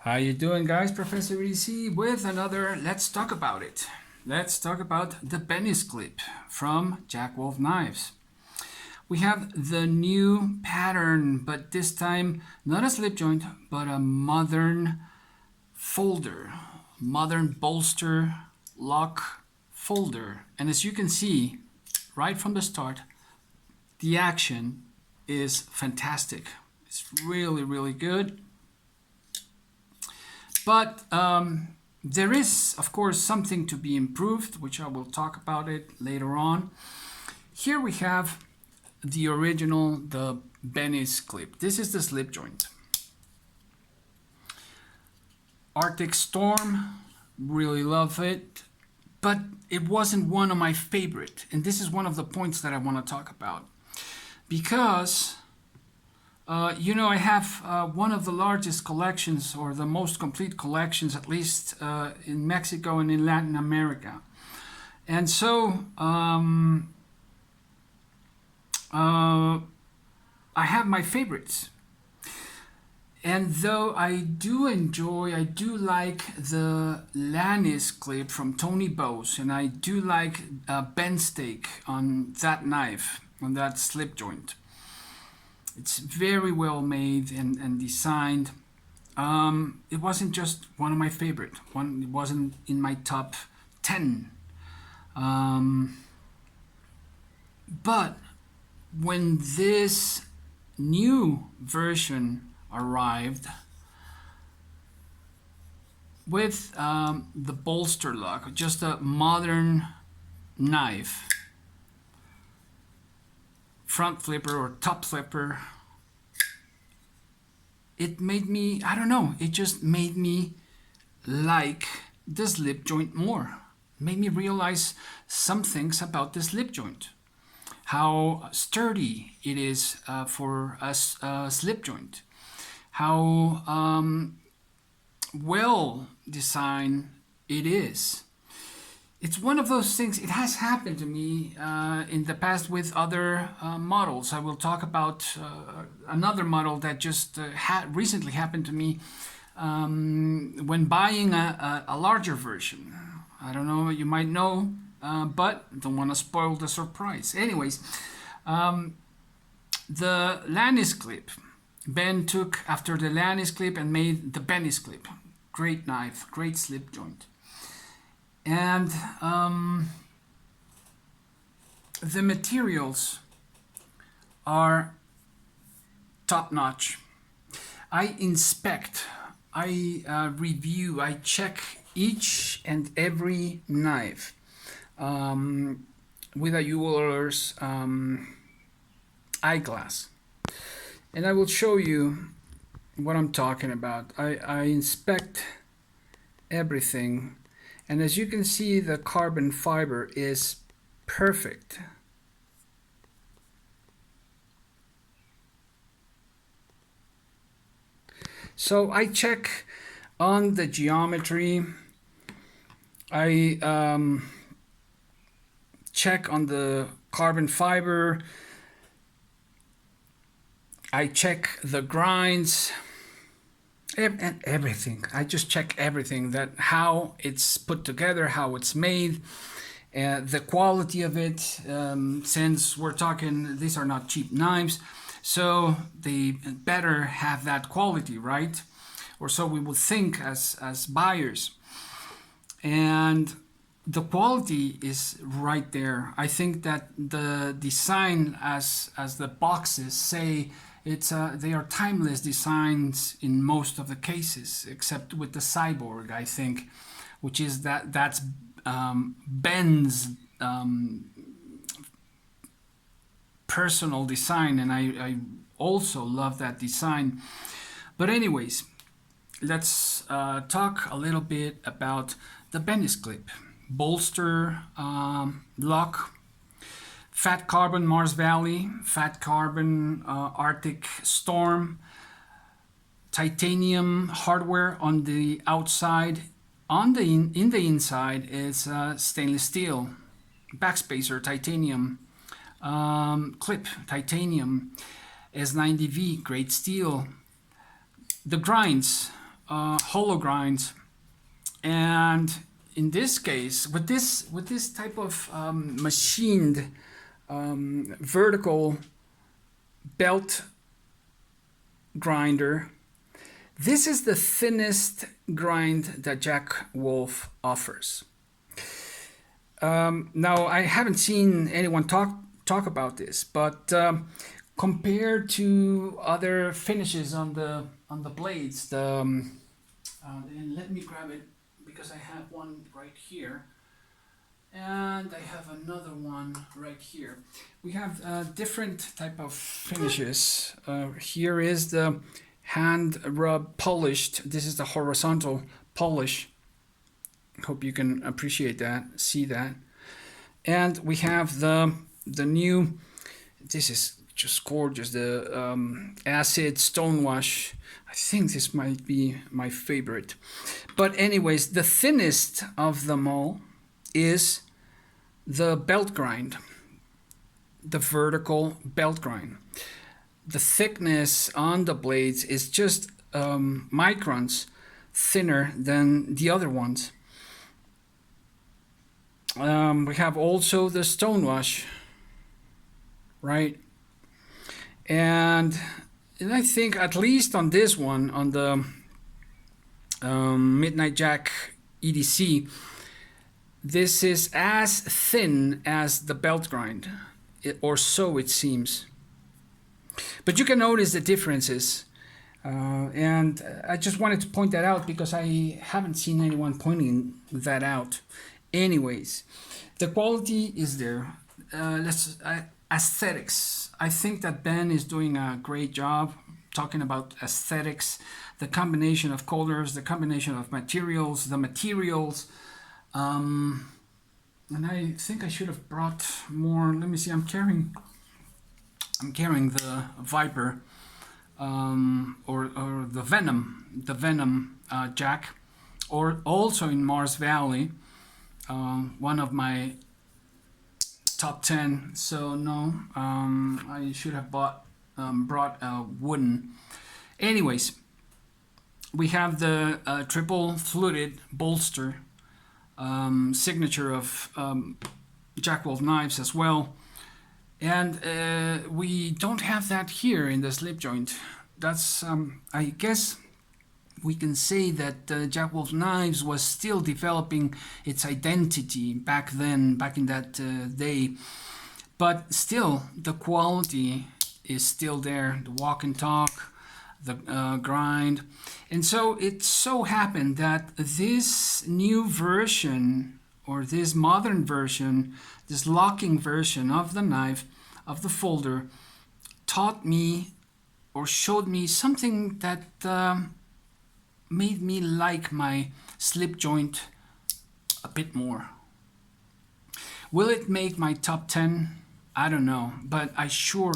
How you doing, guys? Professor EC with another Let's Talk About It. Let's talk about the Benny's clip from Jack Wolf Knives. We have the new pattern, but this time not a slip joint, but a modern folder, modern bolster lock folder. And as you can see, right from the start, the action is fantastic. It's really, really good. But there is, of course, something to be improved, which I will talk about it later on. Here we have the original, the Benny's clip. This is the slip joint. Arctic Storm, really love it, but it wasn't one of my favorite. And this is one of the points that I want to talk about. Because I have one of the largest collections, or the most complete collections, at least in Mexico and in Latin America. And so I have my favorites. And though I do like the Lannis clip from Tony Bose, and I do like bend stake on that knife, on that slip joint. It's very well made and designed. It wasn't just one of my favorite. It wasn't in my top 10. But when this new version arrived with the bolster lock, just a modern knife, front flipper or top flipper, it made me, I don't know, it just made me like the slip joint more. It made me realize some things about the slip joint. How sturdy it is for a slip joint. How well designed it is. It's one of those things, it has happened to me in the past with other models. I will talk about another model that just recently happened to me when buying a larger version. I don't know, you might know, but don't want to spoil the surprise. Anyways, the Lannis clip. Ben took after the Lannis clip and made the Benny's clip. Great knife, great slip joint. And the materials are top notch. I inspect, I review, I check each and every knife with a jeweler's eyeglass. And I will show you what I'm talking about. I inspect everything. And as you can see, the carbon fiber is perfect. So I check on the geometry. I check on the carbon fiber. I check the grinds. And everything. I just check everything, that how it's put together, how it's made, the quality of it. Since we're talking, these are not cheap knives, so they better have that quality, right? Or so we would think as buyers. And the quality is right there. I think that the design, as the boxes say, they are timeless designs in most of the cases, except with the Cyborg, I think, which is that's Ben's personal design, and I also love that design. But anyways, let's talk a little bit about the Benny's clip. Bolster lock. Fat Carbon Mars Valley, Fat Carbon Arctic Storm, titanium hardware on the outside. In the inside is stainless steel, backspacer titanium, clip titanium, S90V great steel. The grinds hollow grinds, and in this case, with this type of machined vertical belt grinder, this is the thinnest grind that Jack Wolf offers. Now, I haven't seen anyone talk about this, but compared to other finishes on the blades, and let me grab it because I have one right here, and I have another one right here. We have different type of finishes. Here is the hand rub polished. This is the horizontal polish. Hope you can appreciate that, see that. And we have the new, this is just gorgeous, the acid stonewash. I think this might be my favorite. But anyways, the thinnest of them all is the belt grind, the vertical belt grind. The thickness on the blades is just microns thinner than the other ones. We have also the stonewash, right? And I think at least on this one, on the Midnight Jack EDC, this is as thin as the belt grind, or so it seems. But you can notice the differences. And I just wanted to point that out because I haven't seen anyone pointing that out. Anyways, the quality is there. Aesthetics. I think that Ben is doing a great job talking about aesthetics, the combination of colors, the combination of materials, the materials. And I think I should have brought more. Let me see. I'm carrying the Viper, or the Venom Jack, or also in Mars Valley, one of my top 10. So no, I should have brought a wooden. Anyways, we have the triple fluted bolster, signature of Jack Wolf knives as well. And we don't have that here in the slip joint. That's, I guess we can say that Jack Wolf Knives was still developing its identity back then, back in that day. But still, the quality is still there. The walk and talk, the grind. And so it so happened that this new version, or this modern version, this locking version of the knife, of the folder, taught me or showed me something that made me like my slip joint a bit more. Will it make my top 10? I don't know, but I sure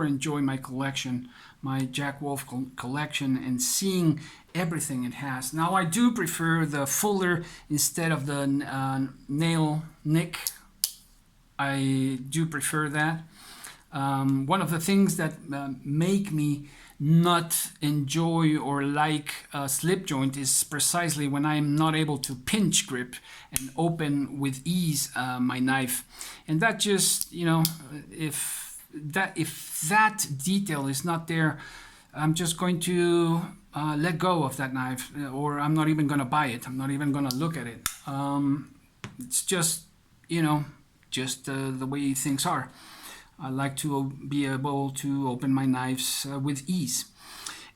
enjoy my collection, my Jack Wolf collection, and seeing everything it has. Now I do prefer the folder instead of the nail nick. I do prefer that. One of the things that make me not enjoy or like a slip joint is precisely when I'm not able to pinch grip and open with ease my knife. And that just, if that detail is not there, I'm just going to let go of that knife, or I'm not even going to buy it. I'm not even going to look at it. It's just, the way things are. I like to be able to open my knives with ease.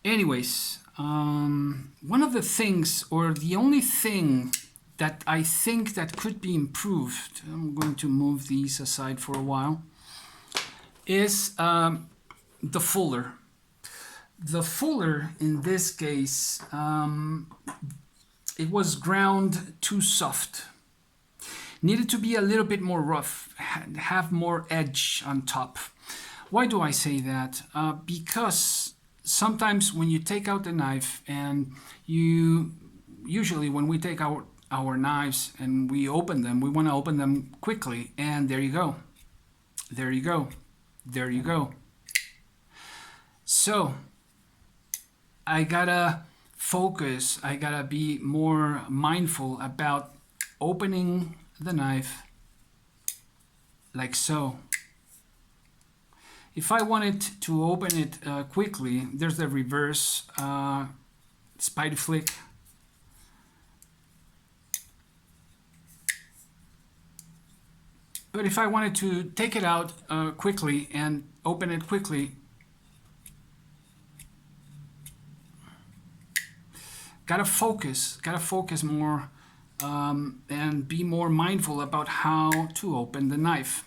Anyways, one of the things, or the only thing that I think that could be improved, I'm going to move these aside for a while, is the fuller. The fuller in this case, it was ground too soft. Needed to be a little bit more rough, have more edge on top. Why do I say that? Because sometimes when you take out the knife, and usually when we take out our knives and we open them, we want to open them quickly, and there you go. There you go. There you go. So I gotta focus, I gotta be more mindful about opening the knife like so. If I wanted to open it quickly, there's the reverse spidey flick. But if I wanted to take it out quickly and open it quickly, gotta focus more and be more mindful about how to open the knife.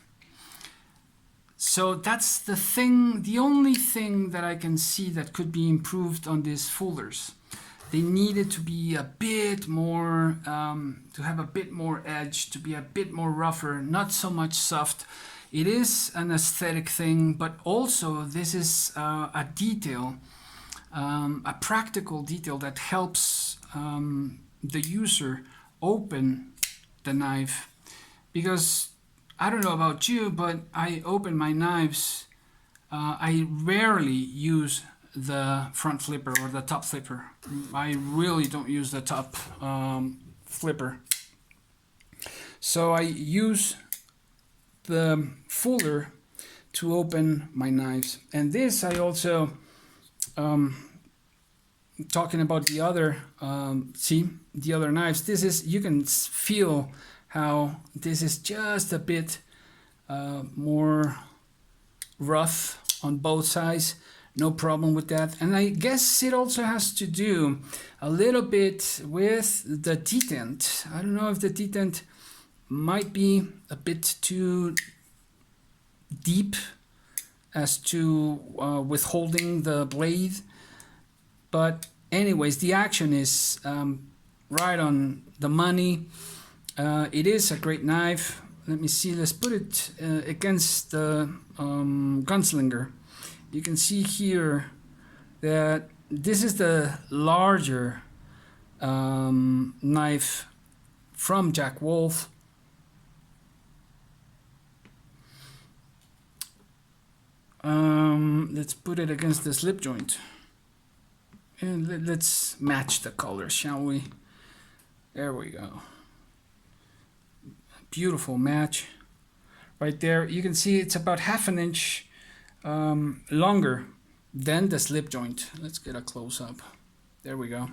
So that's the thing, the only thing that I can see that could be improved on these folders. They needed to be a bit more, to have a bit more edge, to be a bit more rougher, not so much soft. It is an aesthetic thing, but also this is a detail, a practical detail that helps the user open the knife. Because I don't know about you, but I open my knives. I rarely use the front flipper or the top flipper. I really don't use the top flipper. So I use the folder to open my knives. And this I also, talking about the other, the other knives, this is, you can feel how this is just a bit more rough on both sides. No problem with that. And I guess it also has to do a little bit with the detent. I don't know if the detent might be a bit too deep as to withholding the blade. But anyways, the action is right on the money. It is a great knife. Let me see, let's put it against the Gunslinger. You can see here that this is the larger knife from Jack Wolf. Let's put it against the slip joint. And let's match the colors, shall we? There we go. Beautiful match. Right there, you can see it's about half an inch longer than the slip joint. Let's get a close-up. There we go.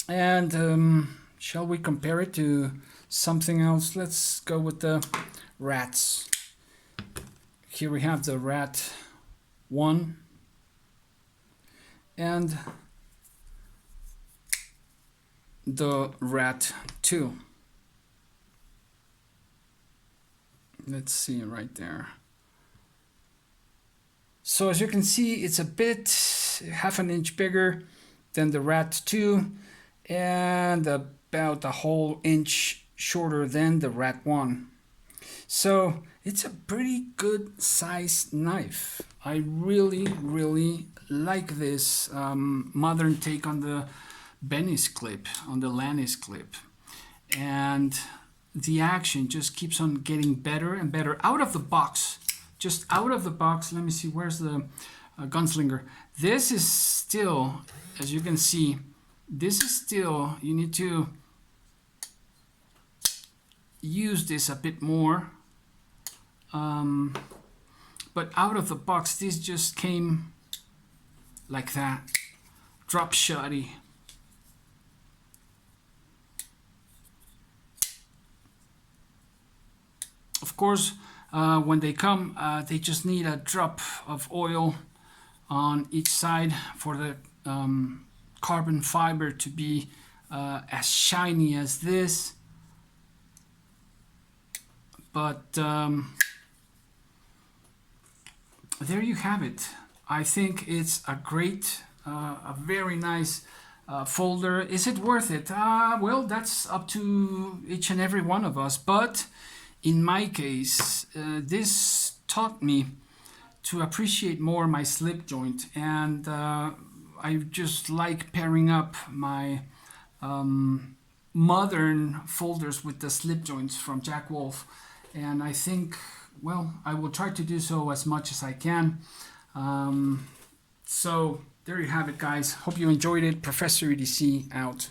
And shall we compare it to something else? Let's go with the Rats. Here we have the Rat 1 and the Rat 2. Let's see right there. So as you can see, it's a bit half an inch bigger than the Rat 2 and about a whole inch shorter than the Rat 1. So it's a pretty good sized knife. I really like this modern take on the Benny's clip, on the Lannis clip. And the action just keeps on getting better and better out of the box. Just out of the box. Let me see, where's the Gunslinger? This is still, as you can see, this is still, you need to use this a bit more. But out of the box, this just came like that. Drop shotty. Of course, when they come, they just need a drop of oil on each side for the carbon fiber to be as shiny as this. But there you have it. I think it's a great, a very nice folder. Is it worth it? Well, that's up to each and every one of us. But in my case, this taught me to appreciate more my slip joint, and I just like pairing up my modern folders with the slip joints from Jack Wolf. And I think, well, I will try to do so as much as I can. So there you have it, guys. Hope you enjoyed it. Professor EDC out.